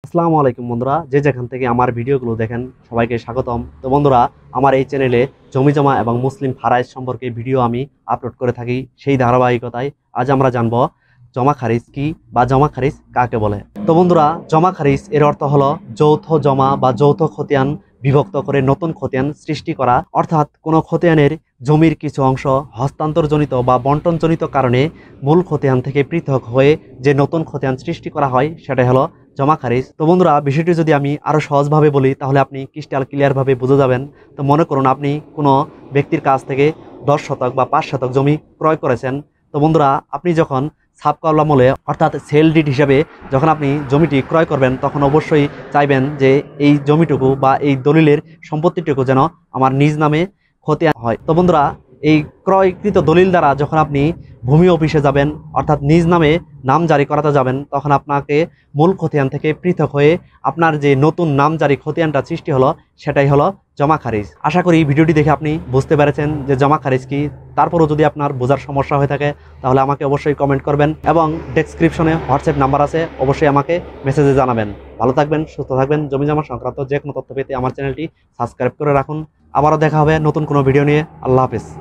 আসসালামু আলাইকুম বন্ধুরা, যে যেখান থেকে আমার ভিডিওগুলো দেখেন সবাইকে স্বাগতম। তো বন্ধুরা, আমার এই চ্যানেলে জমি জমা এবং মুসলিম ফারাইজ সম্পর্কে ভিডিও আমি আপলোড করে থাকি। সেই ধারাবাহিকতায় আজ আমরা জানব জমা খারিজ কি বা জমা খারিজ কাকে বলে। তো বন্ধুরা, জমা খারিজ এর অর্থ হলো যৌথ জমা বা যৌথ খতিয়ান বিভক্ত করে নতুন খতিয়ান সৃষ্টি করা। অর্থাৎ কোনো খতিয়ানের জমির কিছু অংশ হস্তান্তরজনিত বা বন্টনজনিত কারণে মূল খতিয়ান থেকে পৃথক হয়ে যে নতুন খতিয়ান সৃষ্টি করা হয় সেটাই হলো জমা খারিজ। তো বন্ধুরা, বিষয়টি যদি আমি আরো সহজভাবে বলি তাহলে আপনি ক্রিস্টাল ক্লিয়ারভাবে বুঝে যাবেন। তো মনে করুন আপনি কোনো ব্যক্তির কাছ থেকে 10 শতক বা 5 শতক জমি ক্রয় করেছেন। তো বন্ধুরা, আপনি যখন সাবকাওলা আমলে অর্থাৎ সেল ডিড হিসাবে যখন আপনি জমিটি ক্রয় করবেন তখন অবশ্যই চাইবেন যে এই জমিটুকু বা এই দলিলের সম্পত্তিটুকু যেন আমার নিজ নামে খতিয়ান হয়। তো বন্ধুরা, এই ক্রয়কৃত দলিল দ্বারা যখন আপনি ভূমি অফিসে যাবেন অর্থাৎ নিজ নামে নাম জারি করাতে যাবেন তখন আপনাকে মূল খতিয়ান থেকে পৃথক হয়ে আপনার যে নতুন নাম জারি খতিয়ানটা সৃষ্টি হলো সেটাই হলো জমা খারিজ। আশা করি ভিডিওটি দেখে আপনি বুঝতে পেরেছেন যে জমা খারিজ কি। তারপরও যদি আপনার বোঝার সমস্যা হয়ে থাকে তাহলে আমাকে অবশ্যই কমেন্ট করবেন এবং ডেসক্রিপশনে হোয়াটসঅ্যাপ নাম্বার আছে, অবশ্যই আমাকে মেসেজে জানাবেন। ভালো থাকবেন, সুস্থ থাকবেন। জমি জমা সংক্রান্ত যে কোনো তথ্য পেতে আমার চ্যানেলটি সাবস্ক্রাইব করে রাখুন। আবারও দেখা হবে নতুন কোনো ভিডিও নিয়ে। আল্লাহ হাফেজ।